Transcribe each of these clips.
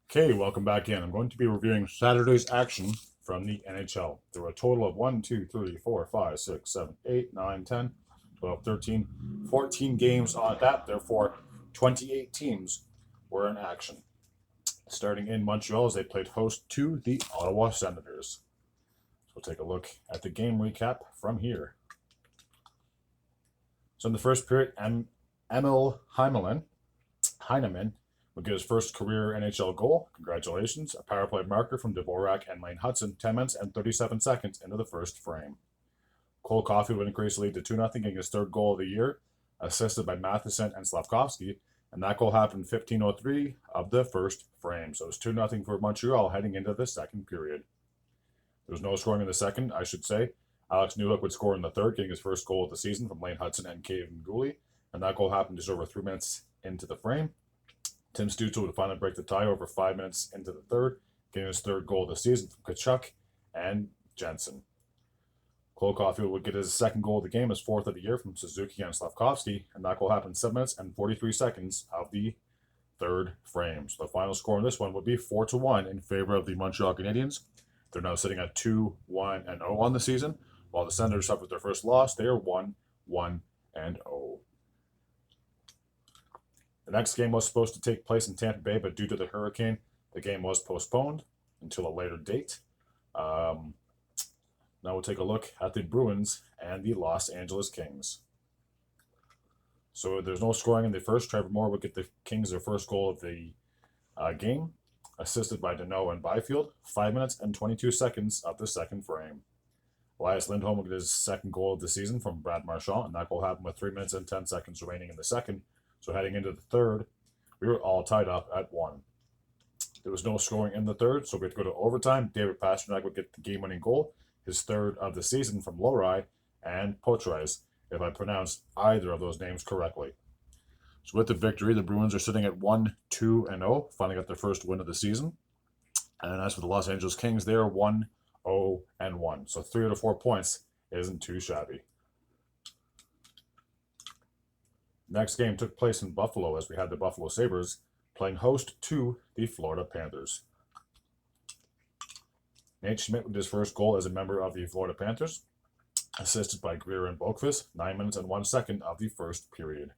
Okay, welcome back in. I'm going to be reviewing Saturday's action from the NHL. There were a total of 1, 2, 3, 4, 5, 6, 7, 8, 9, 10, 12, 13, 14 games on that. Therefore, 28 teams were in action. Starting in Montreal as they played host to the Ottawa Senators. So we'll take a look at the game recap from here. So in the first period, Emil Heineman would get his first career NHL goal. Congratulations. A power play marker from Dvorak and Lane Hudson, 10 minutes and 37 seconds into the first frame. Cole Caulfield would increase the lead to 2-0, getting his third goal of the year, assisted by Matheson and Slavkovsky, and that goal happened 15:03 of the first frame. So it's 2-0 for Montreal heading into the second period. There was no scoring in the second, I should say. Alex Newhook would score in the third, getting his first goal of the season from Lane Hudson and Kevin Gooley, and that goal happened just over 3 minutes into the frame. Tim Stützle would finally break the tie over 5 minutes into the third, getting his third goal of the season from Tkachuk and Jensen. Cole Caulfield would get his second goal of the game, his fourth of the year from Suzuki and Slavkovsky, and that goal happened 7 minutes and 43 seconds of the third frame. So the final score in this one would be 4-1 in favor of the Montreal Canadiens. They're now sitting at 2-1-0 on the season, while the Senators suffered their first loss. They are 1-1-0. The next game was supposed to take place in Tampa Bay, but due to the hurricane, the game was postponed until a later date. Now we'll take a look at the Bruins and the Los Angeles Kings. So there's no scoring in the first. Trevor Moore would get the Kings their first goal of the game, assisted by Deneau and Byfield, 5 minutes and 22 seconds of the second frame. Elias Lindholm would get his second goal of the season from Brad Marchand, and that goal happened with 3 minutes and 10 seconds remaining in the second. So heading into the third, we were all tied up at 1. There was no scoring in the third, so we had to go to overtime. David Pastrnak would get the game-winning goal, his third of the season from Lohrei and Poitras, if I pronounced either of those names correctly. So with the victory, the Bruins are sitting at 1-2-0, finally got their first win of the season. And as for the Los Angeles Kings, they are 1-0-1. So 3 out of 4 points isn't too shabby. Next game took place in Buffalo as we had the Buffalo Sabres playing host to the Florida Panthers. Nate Schmidt with his first goal as a member of the Florida Panthers, assisted by Greer and Boqvist, 9 minutes and 1 second of the first period.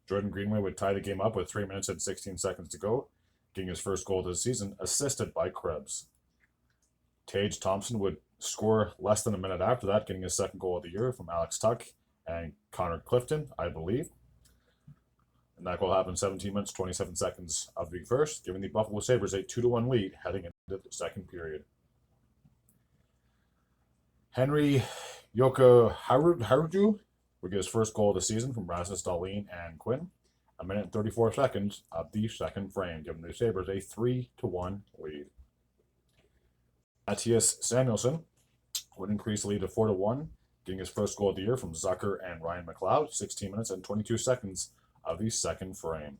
Jordan Greenway would tie the game up with 3 minutes and 16 seconds to go, getting his first goal of the season, assisted by Krebs. Tage Thompson would score less than a minute after that, getting his second goal of the year from Alex Tuck and Connor Clifton, I believe. And that goal happened 17 minutes, 27 seconds of the first, giving the Buffalo Sabres a 2-1 lead heading into the second period. Henry Haruju would get his first goal of the season from Rasmus Dahlin and Quinn, a minute and 34 seconds of the second frame, giving the Sabres a 3-1 lead. Matthias Samuelsson would increase the lead to 4-1, getting his first goal of the year from Zucker and Ryan McLeod, 16 minutes and 22 seconds of the second frame.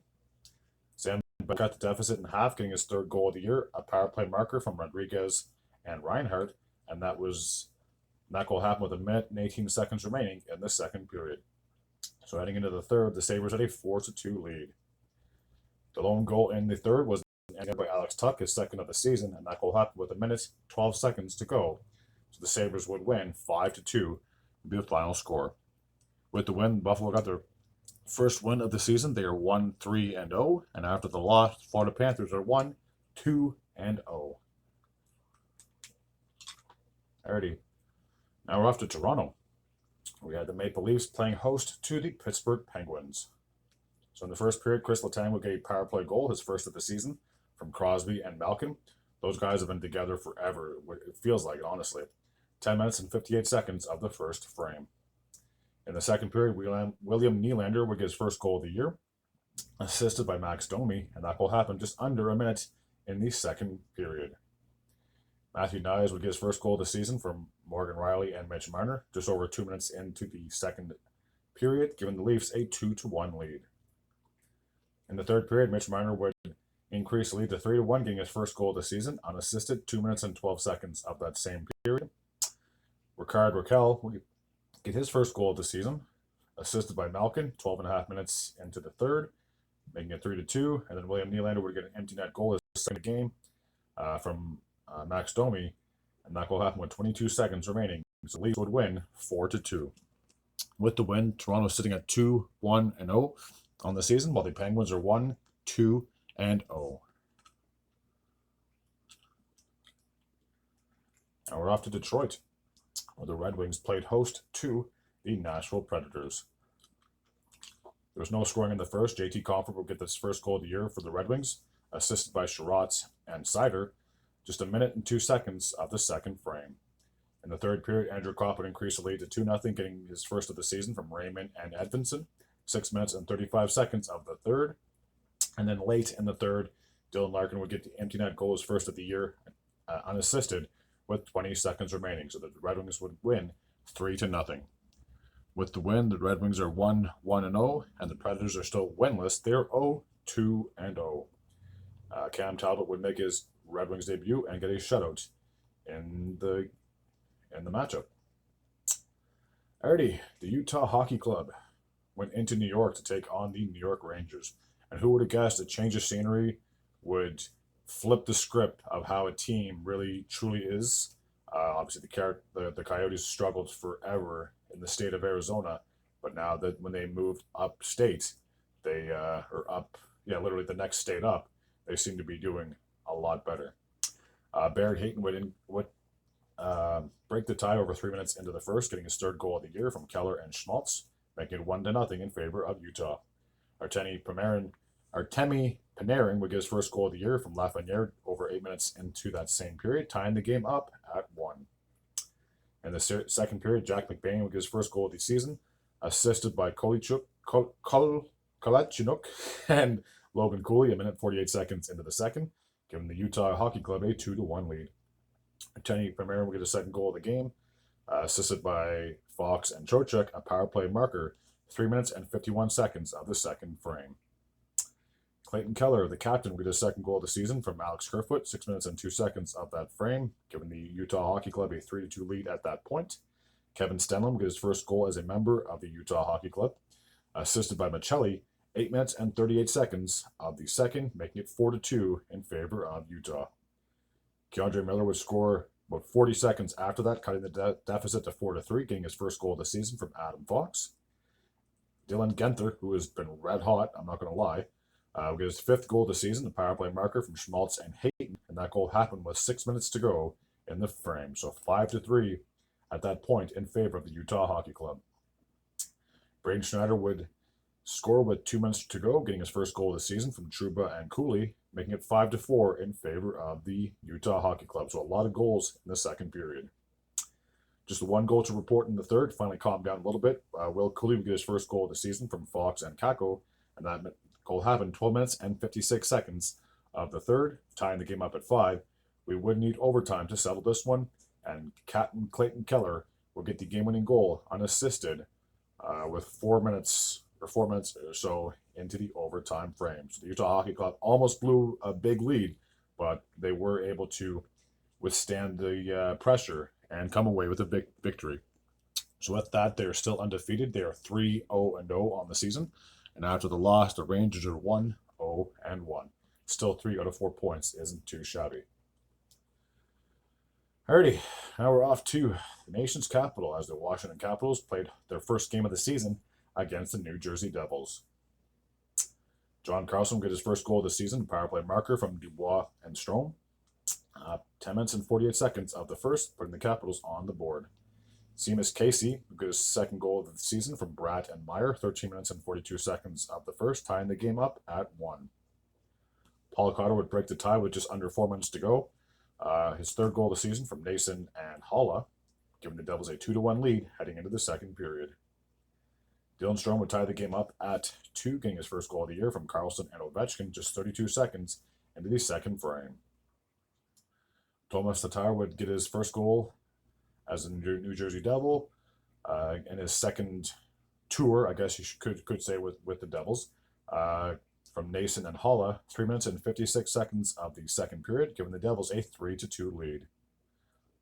Sam cut the deficit in half, getting his third goal of the year, a power play marker from Rodriguez and Reinhardt, and that goal happened with a minute and 18 seconds remaining in the second period. So heading into the third, the Sabres had a 4-2 lead. The lone goal in the third was by Alex Tuck, his second of the season, and that goal happened with a minute 12 seconds to go. So the Sabres would win 5-2. Be the final score. With the win, Buffalo got their first win of the season. They are 1-3-0, and after the loss, Florida Panthers are 1-2-0. Alrighty, now we're off to Toronto. We had the Maple Leafs playing host to the Pittsburgh Penguins. So in the first period, Chris Letang would get a power play goal, his first of the season, from Crosby and Malkin. Those guys have been together forever. It feels like it, honestly. 10 minutes and 58 seconds of the first frame. In the second period, William Nylander would get his first goal of the year, assisted by Max Domi, and that goal happened just under a minute in the second period. Matthew Knies would get his first goal of the season from Morgan Rielly and Mitch Marner, just over 2 minutes into the second period, giving the Leafs a 2-1 lead. In the third period, Mitch Marner would increase the lead to 3-1, getting his first goal of the season, unassisted, 2 minutes and 12 seconds of that same period. Rickard Rakell would get his first goal of the season, assisted by Malkin, 12.5 minutes into the third, making it 3-2. And then William Nylander would get an empty net goal his second game from Max Domi, and that goal happened with 22 seconds remaining. So the Leafs would win 4-2. With the win, Toronto sitting at 2-1-0 on the season, while the Penguins are 1-2-0. Now we're off to Detroit, where the Red Wings played host to the Nashville Predators. There was no scoring in the first. JT Compher will get this first goal of the year for the Red Wings, assisted by Sherratt and Seider, just a minute and 2 seconds of the second frame. In the third period, Andrew Copp would increase the lead to 2-0, getting his first of the season from Raymond and Edvinsson. 6 minutes and 35 seconds of the third. And then late in the third, Dylan Larkin would get the empty net goal, his first of the year, unassisted, with 20 seconds remaining. So the Red Wings would win 3-0. With the win, the Red Wings are 1-1-0, and the Predators are still winless. They're 0-2-0. Cam Talbot would make his Red Wings debut and get a shutout in the matchup. Alrighty, the Utah Hockey Club went into New York to take on the New York Rangers. And who would have guessed a change of scenery would flip the script of how a team really truly is. Obviously, the Coyotes struggled forever in the state of Arizona, but now that when they moved upstate, literally the next state up, they seem to be doing a lot better. Barrett Hayton would break the tie over 3 minutes into the first, getting his third goal of the year from Keller and Schmaltz, making it 1-0 in favor of Utah. Artemi Panarin would get his first goal of the year from Lafreniere over 8 minutes into that same period, tying the game up at 1. In the second period, Jack McBain would get his first goal of the season, assisted by Kolyachuk and Logan Cooley a minute 48 seconds into the second, giving the Utah Hockey Club a 2-1 lead. Artemi Panarin would get his second goal of the game, assisted by Fox and Trocheck, a power play marker, 3 minutes and 51 seconds of the second frame. Clayton Keller, the captain, would get his second goal of the season from Alex Kerfoot, 6 minutes and 2 seconds of that frame, giving the Utah Hockey Club a 3-2 lead at that point. Kevin Stenlund would get his first goal as a member of the Utah Hockey Club, assisted by Michelli, 8 minutes and 38 seconds of the second, making it 4-2 in favor of Utah. Keandre Miller would score about 40 seconds after that, cutting the deficit to 4-3, getting his first goal of the season from Adam Fox. Dylan Genther, who has been red hot, I'm not going to lie, will get his fifth goal of the season, a power play marker from Schmaltz and Hayton, and that goal happened with 6 minutes to go in the frame. So 5-3 at that point in favor of the Utah Hockey Club. Braden Schneider would score with 2 minutes to go, getting his first goal of the season from Trouba and Cooley, making it 5-4 in favor of the Utah Hockey Club. So a lot of goals in the second period. Just one goal to report in the third, finally calmed down a little bit. Will Cooley would get his first goal of the season from Fox and Kako, and that goal happened 12 minutes and 56 seconds of the third, tying the game up at 5. We would need overtime to settle this one, and Captain Clayton Keller will get the game-winning goal unassisted with 4 minutes or so into the overtime frame. So the Utah Hockey Club almost blew a big lead, but they were able to withstand the pressure and come away with a big victory. So with that, they're still undefeated. They are 3-0-0 on the season. And after the loss, the Rangers are 1-0-1. Still 3 out of 4 points isn't too shabby. Alrighty, now we're off to the nation's capital as the Washington Capitals played their first game of the season against the New Jersey Devils. John Carlson got his first goal of the season, power play marker from Dubois and Strome. 10 minutes and 48 seconds of the first, putting the Capitals on the board. Seamus Casey got his second goal of the season from Bratt and Meyer, 13 minutes and 42 seconds of the first, tying the game up at 1. Paul Cotter would break the tie with just under 4 minutes to go. His third goal of the season from Nason and Holla, giving the Devils a 2-1 lead heading into the second period. Dylan Strome would tie the game up at 2, getting his first goal of the year from Carlson and Ovechkin just 32 seconds into the second frame. Tomas Tatar would get his first goal as a New Jersey Devil in his second tour, I guess you could say, with the Devils. From Nason and Holla, 3 minutes and 56 seconds of the second period, giving the Devils a 3-2 lead.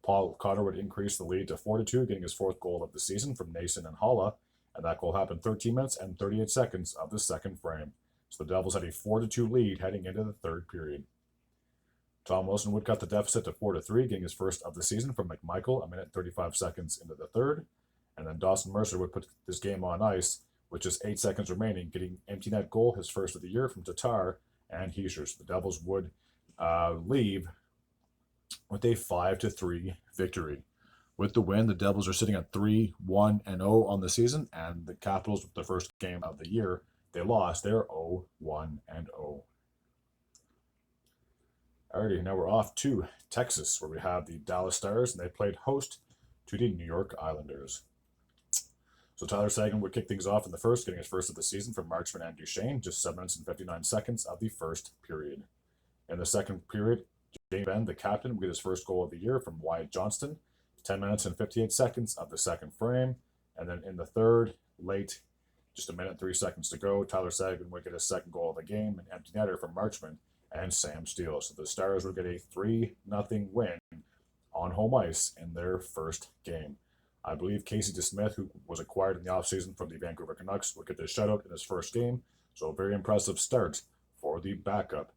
Paul Cotter would increase the lead to 4-2, getting his fourth goal of the season from Nason and Holla, and that goal happened 13 minutes and 38 seconds of the second frame. So the Devils had a 4-2 lead heading into the third period. Tom Wilson would cut the deficit to 4-3, getting his first of the season from McMichael a minute 35 seconds into the third. And then Dawson Mercer would put this game on ice with just 8 seconds remaining, getting empty net goal, his first of the year from Tatar and Heischer. So the Devils would leave with a 5-3 victory. With the win, the Devils are sitting at 3-1-0 on the season, and the Capitals, with the first game of the year, they lost. They're 0-1-0. Alrighty, now we're off to Texas, where we have the Dallas Stars, and they played host to the New York Islanders. So Tyler Seguin would kick things off in the first, getting his first of the season from Marchment and Duchesne, just 7 minutes and 59 seconds of the first period. In the second period, Jamie Benn, the captain, would get his first goal of the year from Wyatt Johnston, 10 minutes and 58 seconds of the second frame. And then in the third, late, just 1 minute and 3 seconds to go, Tyler Seguin would get his second goal of the game, an empty netter from Marchment and Sam Steele. So the Stars would get a 3-0 win on home ice in their first game. I believe Casey DeSmith, who was acquired in the offseason from the Vancouver Canucks, would get the shutout in his first game. So a very impressive start for the backup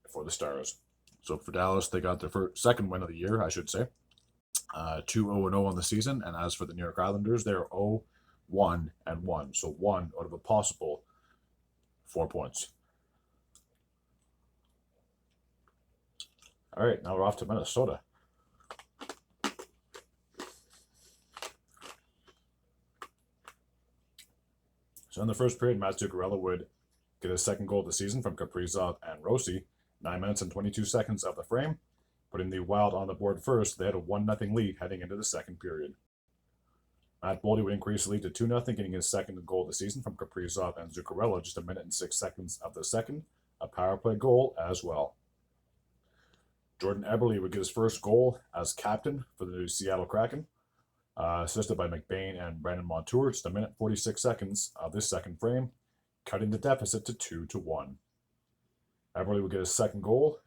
for the Stars. So for Dallas, they got their second win of the year, I should say. 2-0-0 on the season. And as for the New York Islanders, they're 0-1-1. So 1 out of a possible 4 points. All right, now we're off to Minnesota. So in the first period, Matt Zuccarello would get his second goal of the season from Kaprizov and Rossi, 9 minutes and 22 seconds of the frame, putting the Wild on the board first. They had a 1-0 lead heading into the second period. Matt Boldy would increase the lead to 2-0, getting his second goal of the season from Kaprizov and Zuccarello, just 1 minute and 6 seconds of the second, a power play goal as well. Jordan Eberle would get his first goal as captain for the Seattle Kraken, assisted by McBain and Brandon Montour, just 1 minute 46 seconds of this second frame, cutting the deficit to 2-1. Eberle would get his second goal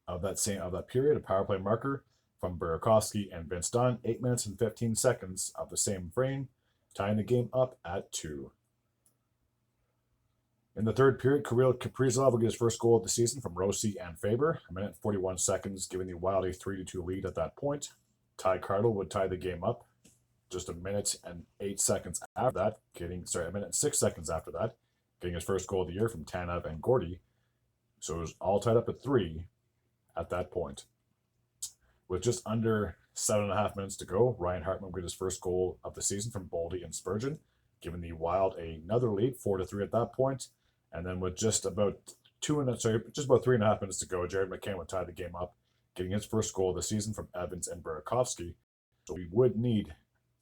of that period, a power play marker from Burakovsky and Vince Dunn, 8 minutes and 15 seconds of the same frame, tying the game up at 2. In the third period, Kirill Kaprizov would get his first goal of the season from Rossi and Faber, 1 minute and 41 seconds, giving the Wild a 3-2 lead at that point. Ty Cardle would tie the game up just 1 minute and 8 seconds after that, 1 minute and 6 seconds after that, getting his first goal of the year from Tanev and Gordy. So it was all tied up at 3 at that point. With just under 7.5 minutes to go, Ryan Hartman would get his first goal of the season from Boldy and Spurgeon, giving the Wild another lead, 4-3 at that point. And then with just about 3.5 minutes to go, Jared McCann would tie the game up, getting his first goal of the season from Evans and Burakovsky. So we would need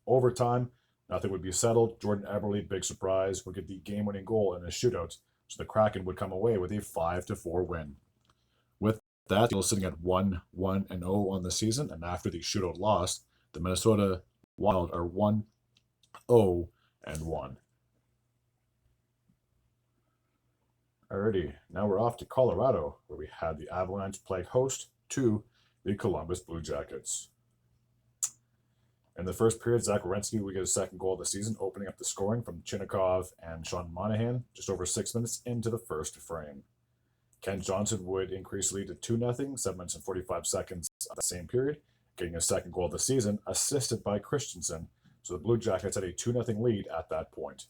overtime. Nothing would be settled. Jordan Eberle, big surprise, would get the game-winning goal in a shootout. So the Kraken would come away with a 5-4 win. With that, still sitting at 1-1-0 on the season, and after the shootout loss, the Minnesota Wild are 1-0-1. Alrighty, now we're off to Colorado, where we had the Avalanche play host to the Columbus Blue Jackets. In the first period, Zach Werenski would get his second goal of the season, opening up the scoring from Chinnikov and Sean Monahan just over 6 minutes into the first frame. Ken Johnson would increase the lead to 2-0, 7 minutes and 45 seconds of the same period, getting his second goal of the season, assisted by Christensen. So the Blue Jackets had a 2-0 lead at that point.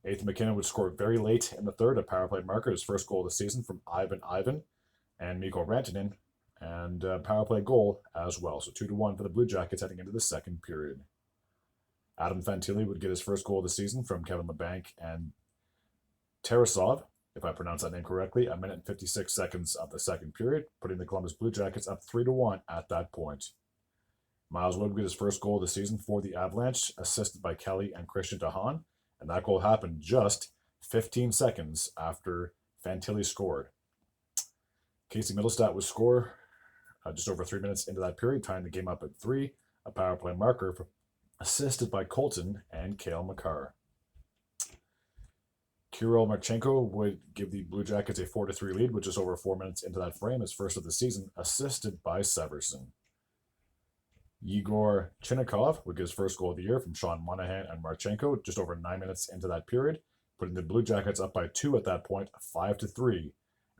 Nathan McKinnon would score very late in the third, a power play marker, his first goal of the season from Ivan and Mikko Rantanen, and a power play goal as well. So 2-1 for the Blue Jackets heading into the second period. Adam Fantilli would get his first goal of the season from Kevin Labanc and Tarasov, if I pronounce that name correctly, 1 minute and 56 seconds of the second period, putting the Columbus Blue Jackets up 3-1 at that point. Miles Wood would get his first goal of the season for the Avalanche, assisted by Kelly and Christian Dahan, and that goal happened just 15 seconds after Fantilli scored. Casey Middlestat would score just over 3 minutes into that period, tying the game up at 3, a power play marker assisted by Colton and Cale Makar. Kirill Marchenko would give the Blue Jackets a 4-3 lead with just over 4 minutes into that frame, his first of the season, assisted by Severson. Yegor Chinnikov would get his first goal of the year from Sean Monahan and Marchenko just over 9 minutes into that period, putting the Blue Jackets up by 2 at that point, 5-3,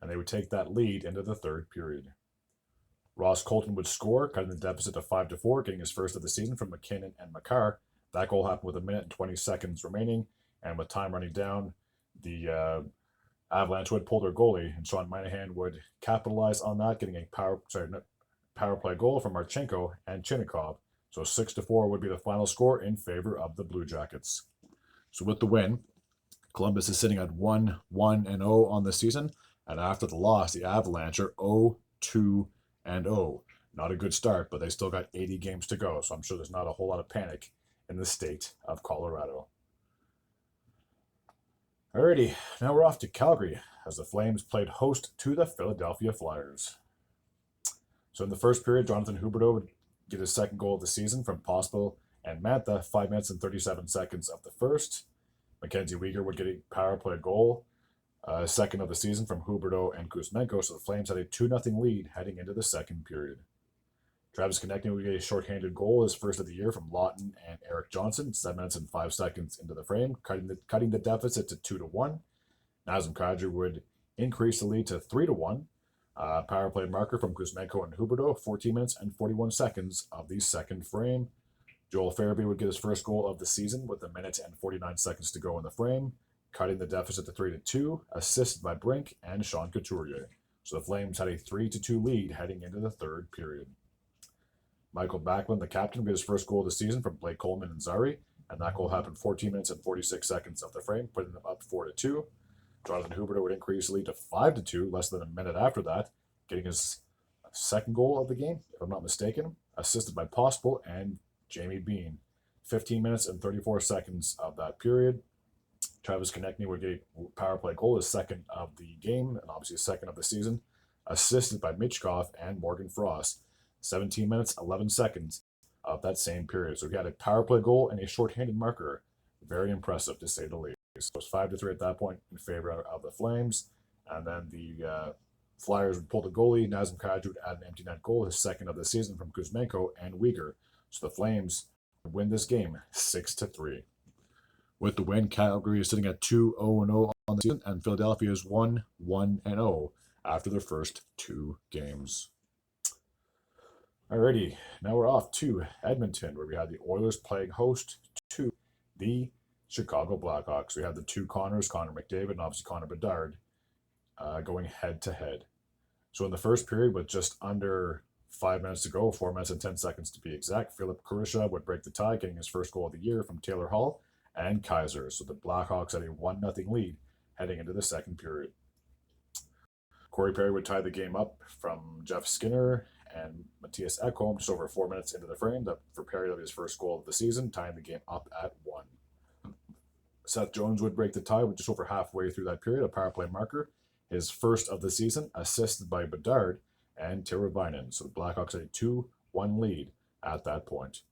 and they would take that lead into the third period. Ross Colton would score, cutting the deficit to 5-4, getting his first of the season from McKinnon and Makar. That goal happened with 1:20 remaining, and with time running down, the Avalanche would pull their goalie, and Sean Monahan would capitalize on that, getting a power play goal from Marchenko and Chinnikov. So 6-4 would be the final score in favor of the Blue Jackets. So with the win, Columbus is sitting at 1-1-0 on the season, and after the loss, the Avalanche are 0-2-0. Not a good start, but they still got 80 games to go, so I'm sure there's not a whole lot of panic in the state of Colorado. Alrighty, now we're off to Calgary as the Flames played host to the Philadelphia Flyers. So in the first period, Jonathan Huberdeau would get his second goal of the season from Pospisil and Mantha, 5 minutes and 37 seconds of the first. Mackenzie Weegar would get a power play goal, second of the season from Huberdeau and Kuzmenko, so the Flames had a 2-0 lead heading into the second period. Travis Konecny would get a shorthanded goal, his first of the year, from Lawton and Eric Johnson, 7 minutes and 5 seconds into the frame, cutting the deficit to 2-1. Nazem Kadri would increase the lead to 3-1. Power play marker from Kuzmenko and Huberdeau, 14 minutes and 41 seconds of the second frame. Joel Farabee would get his first goal of the season with 1 minute and 49 seconds to go in the frame, cutting the deficit to 3-2, assisted by Brink and Sean Couturier. So the Flames had a 3-2 lead heading into the third period. Michael Backlund, the captain, would get his first goal of the season from Blake Coleman and Zari, and that goal happened 14 minutes and 46 seconds of the frame, putting them up 4-2. Jonathan Huberdeau would increase the lead to 5-2 less than a minute after that, getting his second goal of the game, if I'm not mistaken, assisted by Pospisil and Jamie Bean. 15 minutes and 34 seconds of that period. Travis Konecny would get a power play goal, his second of the game, and obviously second of the season, assisted by Michkov and Morgan Frost. 17 minutes, 11 seconds of that same period. So he had a power play goal and a shorthanded marker. Very impressive, to say the least. So it was 5-3 at that point in favor of the Flames. And then the Flyers would pull the goalie. Nazem Kadri would add an empty net goal, his second of the season, from Kuzmenko and Weegar. So the Flames would win this game 6-3. With the win, Calgary is sitting at 2-0-0 on the season, and Philadelphia is 1-1-0 after their first 2 games. Alrighty, now we're off to Edmonton, where we had the Oilers playing host to the Chicago Blackhawks. We had the two Connors, Connor McDavid and obviously Connor Bedard, going head-to-head. So in the first period, with just under 5 minutes to go, 4 minutes and 10 seconds to be exact, Philip Kurashev would break the tie, getting his first goal of the year from Taylor Hall and Kaiser. So the Blackhawks had a 1-0 lead heading into the second period. Corey Perry would tie the game up from Jeff Skinner and Matthias Ekholm just over 4 minutes into the frame. For Perry, that was his first goal of the season, tying the game up at 1. Seth Jones would break the tie with just over halfway through that period, a power play marker, his first of the season, assisted by Bedard and Teravainen. So the Blackhawks had a 2-1 lead at that point.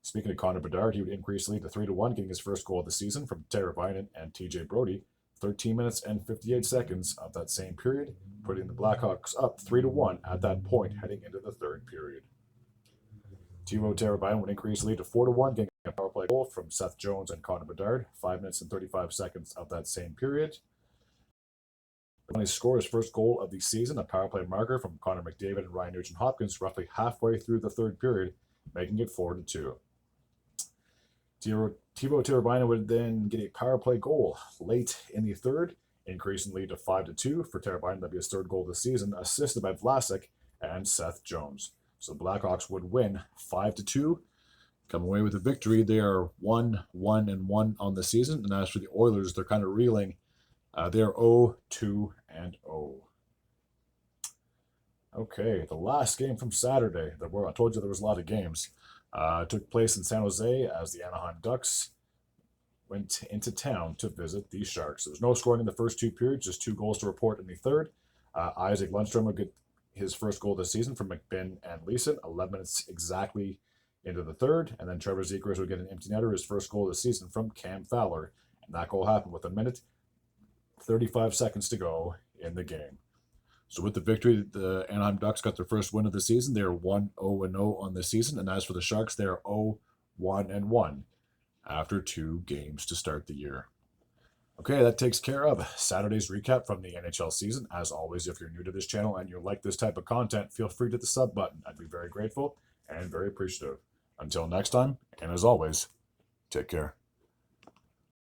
Speaking of Connor Bedard, he would increase the lead to 3-1, getting his first goal of the season from Teravainen and TJ Brody. 13 minutes and 58 seconds of that same period, putting the Blackhawks up 3-1 at that point heading into the third period. Teuvo Teravainen would increase the lead to 4-1, getting a power play goal from Seth Jones and Connor Bedard. 5 minutes and 35 seconds of that same period. He scored his first goal of the season, a power play marker from Connor McDavid and Ryan Nugent-Hopkins roughly halfway through the third period, making it 4-2. Teuvo Teravainen would then get a power play goal late in the third, increasing the lead to 5-2 for Teravainen. That'd be his third goal of the season, assisted by Vlasic and Seth Jones. So the Blackhawks would win 5-2, come away with a victory. They are 1-1-1 on the season, and as for the Oilers, they're kind of reeling. They are 0-2-0. Okay, the last game from Saturday. I told you there was a lot of games. Took place in San Jose as the Anaheim Ducks went into town to visit the Sharks. There was no scoring in the first 2 periods, just 2 goals to report in the third. Isaac Lundstrom would get his first goal of the season from McBinn and Leeson, 11 minutes exactly into the third. And then Trevor Zegras would get an empty netter, his first goal of the season from Cam Fowler. And that goal happened with 1 minute, 35 seconds to go in the game. So with the victory, the Anaheim Ducks got their first win of the season. They are 1-0-0 on the season. And as for the Sharks, they are 0-1-1 after 2 games to start the year. Okay, that takes care of Saturday's recap from the NHL season. As always, if you're new to this channel and you like this type of content, feel free to hit the sub button. I'd be very grateful and very appreciative. Until next time, and as always, take care.